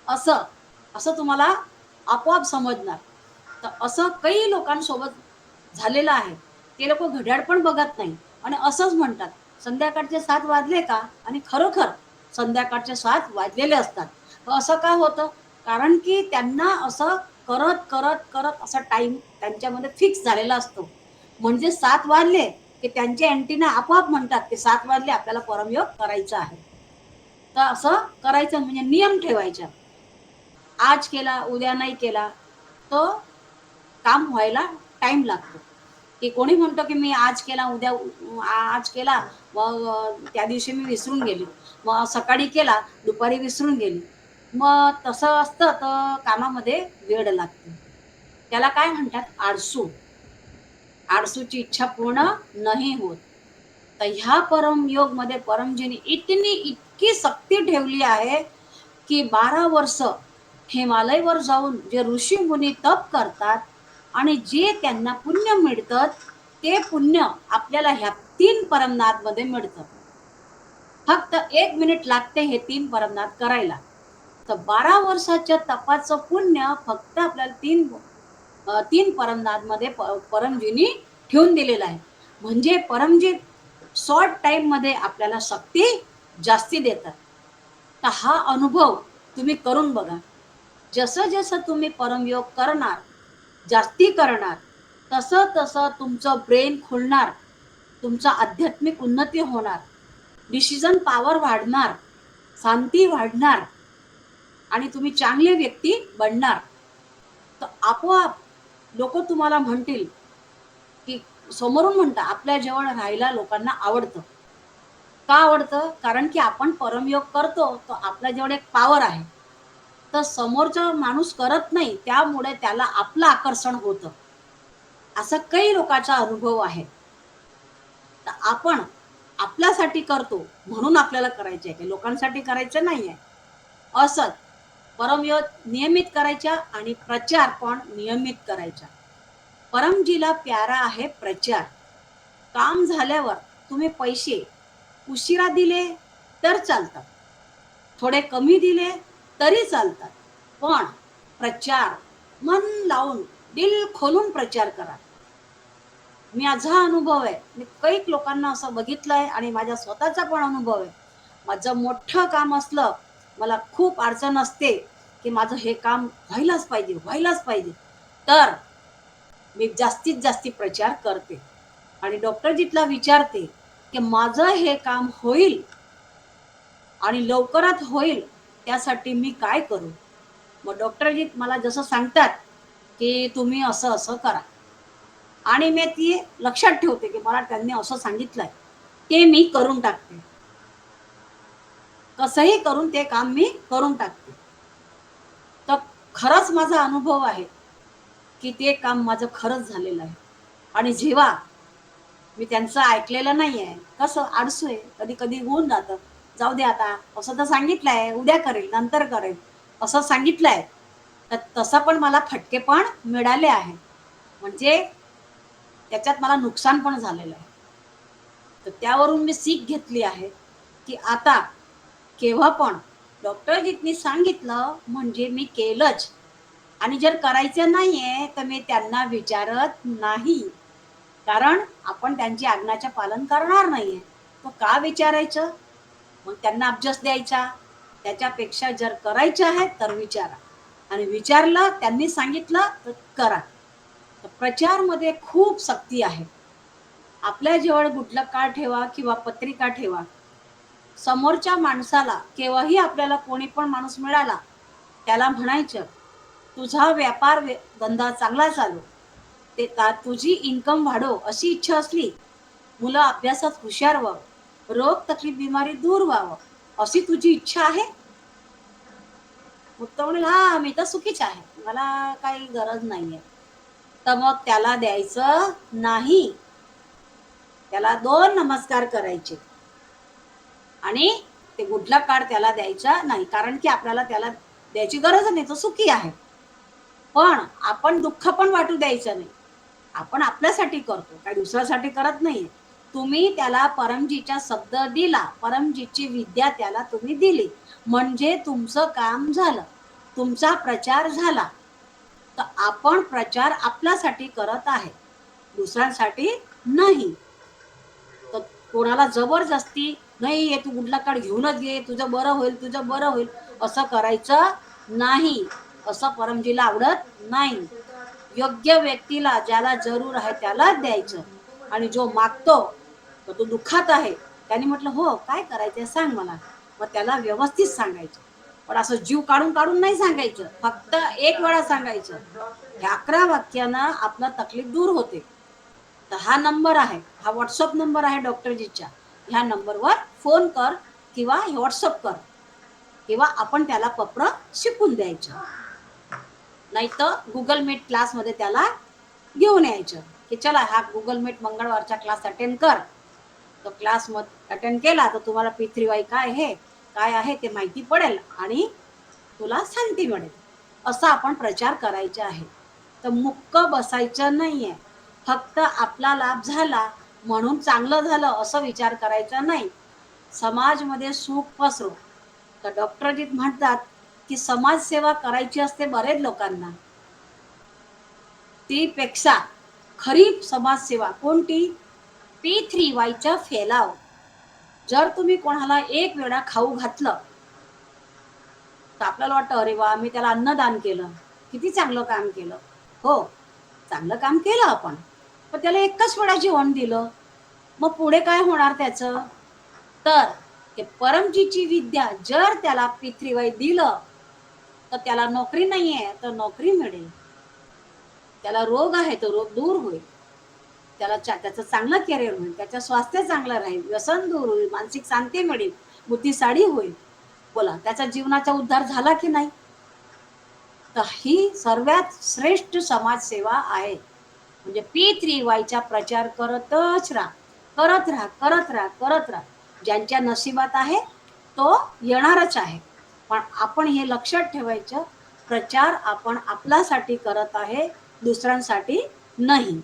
असं असं तुम्हाला आपोआप समजणार. तर असं काही लोकांसोबत झालेलं आहे. ते लोक घड्याळ पण बघत नाही आणि असंच म्हणतात संध्याकाळचे 7 वाजले का, आणि खरोखर संध्याकाळचे 7 वाजलेले असतात. तर असं का होतं? कारण की त्यांना असं करत करत करत असा टाइम त्यांच्यामध्ये फिक्स झालेला असतो. म्हणजे 7 वाजले की त्यांचे अँटिना आपोआप म्हणतात की 7 वाजले, आपल्याला परमयोग करायचा आहे. तर असं करायचं म्हणजे नियम ठेवायचा. आज केला उद्या नाही केला तर काम व्हायला टाइम लागतो. की कोणी म्हणतो की मी आज केला उद्या आज केला, मग त्या दिवशी मी विसरून गेली, मग सकाळी केला दुपारी विसरून गेली. मग तसं असतं तर कामामध्ये वेळ लागते. त्याला काय म्हणतात? आळसू. आळसूची इच्छा पूर्ण नाही होत. तर ह्या परमयोग मध्ये परमजीने इतकी शक्ती ठेवली आहे की 12 वर्ष हिमालयवर जाऊन जे ऋषी मुनी तप करतात आणि जे त्यांना पुण्य मिळतं ते पुण्य आपल्याला ह्या 3 परमनाद मध्ये मिळतं. फक्त 1 मिनिट लागते हे 3 परमनाद करायला. तर 12 वर्षाच्या तपाचं पुण्य फक्त आपल्याला 3 परमनाद मध्ये परमजीनी ठेवून दिलेलं आहे. म्हणजे परमजी शॉर्ट टाइम मध्ये आपल्याला शक्ती जास्ती देतात. तर हा अनुभव तुम्ही करून बघा. जसं जसं तुम्ही परमयोग करणार, जास्ती करणार, तसं तसं तुमचं ब्रेन खुलणार, तुमचा आध्यात्मिक उन्नती होणार, डिसिजन पॉवर वाढणार, शांती वाढणार आणि तुम्ही चांगले व्यक्ती बनणार. तर आपोआप लोक तुम्हाला म्हणतील की समोरून म्हणता आपल्या जवळ राहायला लोकांना आवडतं. का आवडतं? कारण की आपण परमयोग करतो तर आपल्या जवळ एक पॉवर आहे. तर समोरचा माणूस करत नाही त्यामुळे त्याला आपलं आकर्षण होतं. असा काही लोकांचा अनुभव आहे. तर आपण आपल्यासाठी करतो म्हणून आपल्याला करायचे आहे, लोकांसाठी करायचं नाहीये. असंच परमयोग नियमित करायचा आणि प्रचार पण नियमित करायचा. परमजीला प्यारा आहे प्रचार. काम झाल्यावर तुम्ही पैसे उशिरा दिले तर चालतात, थोडे कमी दिले तरी चालतात, पण प्रचार मन लावून दिल खोलून प्रचार करा. माझा अनुभव आहे, मी कैक लोकांना असं बघितलंय आणि माझ्या स्वतःचा पण अनुभव आहे. माझं मोठं काम असलं, मला खूप अडचण असते की माझं हे काम व्हायलाच पाहिजे व्हायलाच पाहिजे, तर मी जास्तीत जास्ती प्रचार करते आणि डॉक्टरजीतला विचारते की माझं हे काम होईल आणि लवकरात होईल त्यासाठी मी काय करू. मग डॉक्टरजी मला जसं सांगतात की तुम्ही असं असं करा आणि मी ती लक्षात ठेवते की मला त्यांनी असं सांगितलंय ते मी करून टाकते. कसंही करून ते काम मी करून टाकते. तर खरंच माझा अनुभव आहे की ते काम माझं खरंच झालेलं आहे. आणि जेव्हा मी त्यांचं ऐकलेलं नाहीये, कसं आळसू आहे, कधी कधी होऊन जातं, जाऊ दे आता, असं तर सांगितलंय उद्या करेल नंतर करेल असं सांगितलंय. तर तसं पण मला फटके पण मिळाले आहे. म्हणजे त्याच्यात मला नुकसान पण झालेलं आहे. तर त्यावरून मी सीख घेतली आहे की आता केव्हा पण डॉक्टरजींनी सांगितलं म्हणजे मी केलंच. आणि जर करायचं नाहीये तर मी त्यांना विचारत नाही. कारण आपण त्यांची आज्ञाचे पालन करणार नाहीये. तो का विचारायचं? मग त्यांना अभ्यास द्यायचा. त्याच्यापेक्षा जर करायचं आहे तर विचारा. आणि विचारलं त्यांनी सांगितलं तर करा. तर प्रचारमध्ये खूप शक्ती आहे. आपल्या जवळ गुडलक कार्ड ठेवा किंवा पत्रिका ठेवा. समोरच्या माणसाला केव्हाही आपल्याला कोणी पण माणूस मिळाला त्याला म्हणायचं तुझा व्यापार धंदा चांगला चालू, ते तुझी इन्कम वाढो अशी इच्छा असली, मुलं अभ्यासात हुशार व्हावं, रोग तकलीफ बिमारी दूर व्हावं अशी तुझी इच्छा आहे. मग तो म्हणेल हा मी तर सुखीच आहे, मला काही गरज नाहीये. तर मग त्याला द्यायचं नाही. त्याला 2 नमस्कार करायचे आणि ते गुडला कार्ड त्याला द्यायचा नाही. कारण की आपल्याला त्याला द्यायची गरज नाही, तो सुखी आहे. पण आपण दुःख पण वाटू द्यायचं नाही. आपण आपल्यासाठी करतो, काही दुसऱ्यासाठी करत नाहीये. तुम्ही त्याला परमजीचा शब्द दिला, परमजीची विद्या त्याला तुम्ही दिली, म्हणजे तुमचं काम झालं, तुमचा प्रचार झाला. तर आपण प्रचार आपल्यासाठी करत आहे, दुसऱ्यांसाठी नाही. तर कोणाला जबरदस्ती नाही हे तू गुडला कार्ड घेऊनच घे, तुझं बरं होईल तुझं बरं होईल असं करायचं नाही. असं परमजीला आवडत नाही. योग्य व्यक्तीला ज्याला जरूर आहे त्यालाच द्यायचं. आणि जो मागतो तर तो दुःखात आहे, त्याने म्हटलं हो काय करायचंय सांग मला, मग त्याला व्यवस्थित सांगायचं. पण असं जीव काढून काढून नाही सांगायचं, फक्त एक वेळा सांगायचं. ह्या 11 वाक्यानं आपला तकलीफ दूर होते. तर हा नंबर आहे, हा व्हॉट्सअप नंबर आहे डॉक्टरजीचा. ह्या नंबरवर फोन कर किंवा व्हॉट्सअप कर किंवा आपण त्याला पत्र शिकून द्यायचं. नाही तर गुगल मीट क्लासमध्ये त्याला घेऊन यायचं की चला हा गुगल मीट मंगळवारचा क्लास अटेंड कर. तो क्लास अटेंड केला तर तुम्हाला P3Y काय आहे ते माहिती पडेल आणि तुला शांती मिळेल. असा आपण प्रचार करायचा आहे. तर मुक्क बसायचं नाहीये. फक्त आपला लाभ झाला म्हणून चांगलं झालं असं विचार करायचा नाही. समाजमध्ये सुख पसरो. तर डॉक्टरजी म्हणतात की समाजसेवा करायची असते बरेच लोकांना. ती पेक्षा खरी समाजसेवा कोणती? P3Yचा फैलाव. जर तुम्ही कोणाला एक वेळा खाऊ घातलं तर आपल्याला वाटतं अरे वा मी त्याला अन्नदान केलं, किती चांगलं काम केलं. हो, चांगलं काम केलं आपण, पण त्याला एकच वेळा जेवण दिलं, मग पुढे काय होणार त्याचं? तर ते परमजीची विद्या जर त्याला P3Y दिलं तर त्याला नोकरी नाहीये तर नोकरी मिळेल, त्याला रोग आहे तो रोग दूर होईल, त्याला त्याचं चांगलं करिअर होईल, त्याचं स्वास्थ्य चांगलं राहील, व्यसन दूर होईल, मानसिक शांती मिळेल, बुद्धिशाळी होईल. बोला त्याचा जीवनाचा उद्धार झाला की नाही? तर ही सर्वात श्रेष्ठ समाजसेवा आहे. म्हणजे P3Yचा प्रचार करतच राहा, करत राहा, करत राहा, करत राहा. ज्यांच्या नशिबात आहे तो येणारच आहे. पण आपण हे लक्षात ठेवायचं, प्रचार आपण आपल्यासाठी करत आहे, दुसऱ्यांसाठी नाही.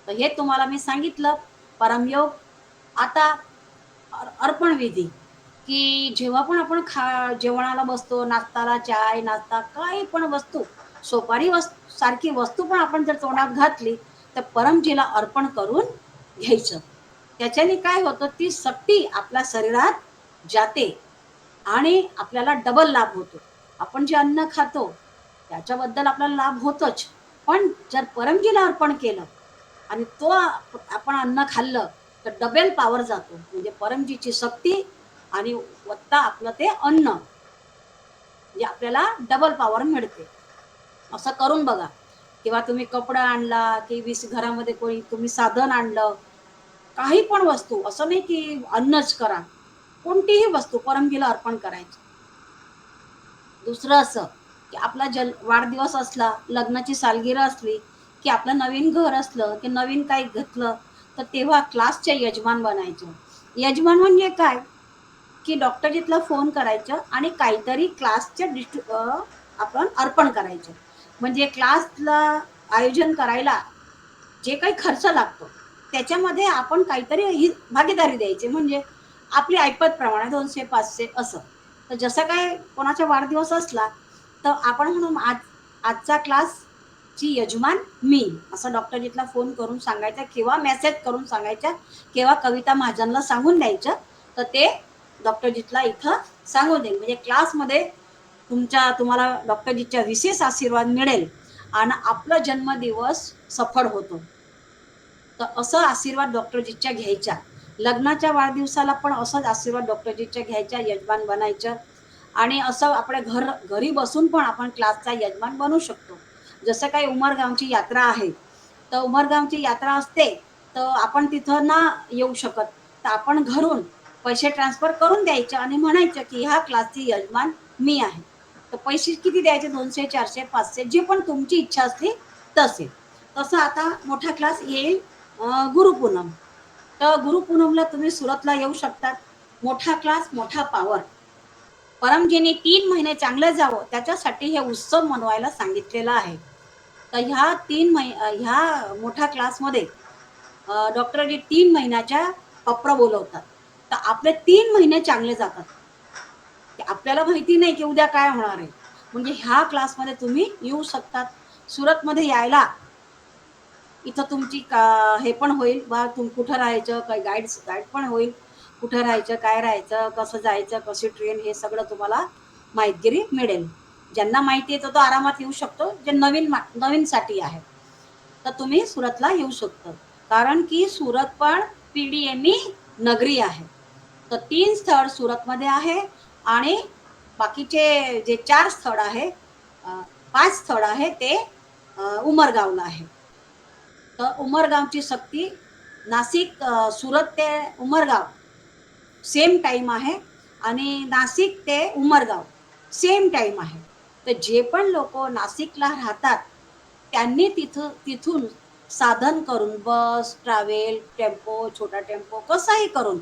तर हे तुम्हाला मी सांगितलं परमयोग. आता अर्पण विधी, की जेव्हा पण आपण जेवणाला बसतो, नाश्ताला चाय, नाश्ता काही पण वस्तू, सोपारी सारखी वस्तू पण आपण जर तोंडात घातली तर परमजीला अर्पण करून घ्यायचं. त्याच्याने काय होतं, ती शक्ती आपल्या शरीरात जाते आणि आपल्याला डबल लाभ होतो. आपण जे अन्न खातो त्याच्याबद्दल आपल्याला लाभ होतोच, पण जर परमजीला अर्पण केलं आणि तो आपण अन्न खाल्लं तर डबल पॉवर जातो. म्हणजे परमजीची शक्ती आणि वत्ता आपलं ते अन्न, म्हणजे आपल्याला डबल पॉवर मिळते. असं करून बघा. किंवा तुम्ही कपडा आणला की घरामध्ये कोणी तुम्ही साधन आणलं, काही पण वस्तू, असं नाही की अन्नच करा, कोणतीही वस्तू परमजीला अर्पण करायची. दुसरं असं की आपला वाढदिवस असला, लग्नाची सालगिरह असली, की आपलं नवीन घर असलं, की नवीन काही घेतलं, तर तेव्हा क्लासचे यजमान बनायचं. यजमान म्हणजे काय, की डॉक्टरजीतला फोन करायचं आणि काहीतरी आपण अर्पण करायचं. म्हणजे क्लासला आयोजन करायला जे काही खर्च लागतो त्याच्यामध्ये आपण काहीतरी ही भागीदारी द्यायची. म्हणजे आपली ऐपत प्रमाणे 200-500 असं. तर जसं काय कोणाचा वाढदिवस असला तर आपण म्हणू आजचा क्लासची यजमान मी, असं डॉक्टरजीतला फोन करून सांगायचं किंवा मेसेज करून सांगायचं किंवा कविता महाजनला सांगून द्यायचं. तर ते डॉक्टरजीतला इथं सांगून देईल. म्हणजे क्लासमध्ये तुम्हाला डॉक्टरजीच्या विशेष आशीर्वाद मिळेल आणि आपला जन्मदिवस सफळ होतो. तर असं आशीर्वाद डॉक्टरजीच्या घ्यायच्या. लग्नाच्या वाढदिवसाला पण असाच आशीर्वाद डॉक्टरजीच्या घ्यायच्या, यजमान बनायचं. आणि असं आपल्या घरी बसून पण आपण क्लासचा यजमान बनू शकतो. जसं काही उमरगावची यात्रा आहे, तर उमरगावची यात्रा असते, तर आपण तिथं ना येऊ शकत, तर आपण घरून पैसे ट्रान्सफर करून द्यायचे आणि म्हणायचं की ह्या क्लासची यजमान मी आहे. तर पैसे किती द्यायचे? 200, 400, 500 जे पण तुमची इच्छा असली तसे. तसं आता मोठा क्लास येईल गुरुपूनम. तर गुरुपूनमला तुम्ही सुरतला येऊ शकतात. मोठा क्लास, मोठा पॉवर. परमजीने 3 महिने चांगलं जावं त्याच्यासाठी हे उत्सव मनवायला सांगितलेला आहे. तर ह्या मोठ्या क्लासमध्ये डॉक्टरजी 3 महिन्याच्या पप्रा बोलवतात. तर आपले 3 महिने चांगले जातात. की आपल्याला माहिती नाही की उद्या काय होणार आहे. म्हणजे ह्या क्लासमध्ये तुम्ही येऊ शकतात. सुरतमध्ये यायला इथं तुमची हे पण होईल बा, कुठं राहायचं, काही गाईड पण होईल. कुठं राहायचं, काय राहायचं, कसं जायचं, कशी ट्रेन, हे सगळं तुम्हाला माहितगिरी मिळेल. ज्यांना माहिती आहे तो आरामात येऊ शकतो. जे नवीनसाठी आहे तर तुम्ही सुरतला येऊ शकता. कारण की सुरत पण PDME नगरी आहे. तर 3 स्थळ सुरतमध्ये आहे आणि बाकीचे जे 4 स्थळ आहे, 5 स्थळ आहे ते उमरगावला आहे. तर उमरगावची शक्ती सुरत ते उमरगाव सेम टाइम आहे आणि नाशिक ते उमरगाव सेम टाइम आहे. तर जे पण लोक नाशिकला राहतात त्यांनी तिथून साधन करून बस, ट्रॅव्हल, टेम्पो, छोटा टेम्पो कसाही करून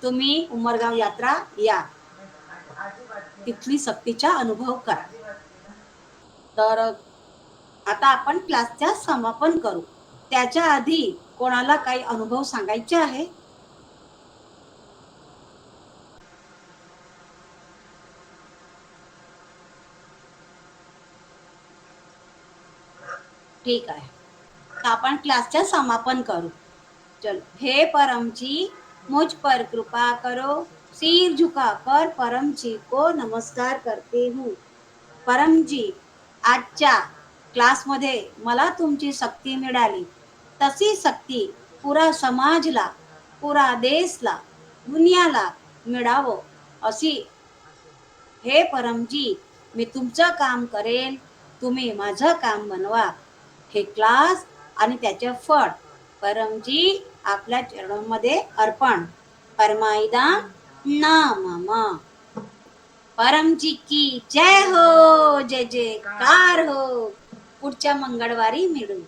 तुम्ही उमरगाव यात्रा या, तिथली सक्तीचा अनुभव करा. तर आता आपण क्लासच्या समापन करू. त्याच्या आधी कोणाला काही अनुभव सांगायचे आहे? ठीक आहे. तर आपण क्लासच्या समापन करू. चलो. हे परम जी मुझ पर कृपा करो, सिर झुकाकर परम जी को नमस्कार करते हूँ. परम जी, आजच्या क्लासमध्ये मला तुमची शक्ती मिळाली. तशी शक्ती पुरा समाजला, पुरा देशला, दुनियाला मिळावं अशी हे परमजी, मी तुमचं काम करेल, तुम्ही माझं काम बनवा. हे क्लास आणि त्याचे फळ परमजी आपल्या चरणांमध्ये अर्पण. परमाईदा नामम. परमजी की जय हो, जय जयकार हो. पुढच्या मंगळवारी मिळू.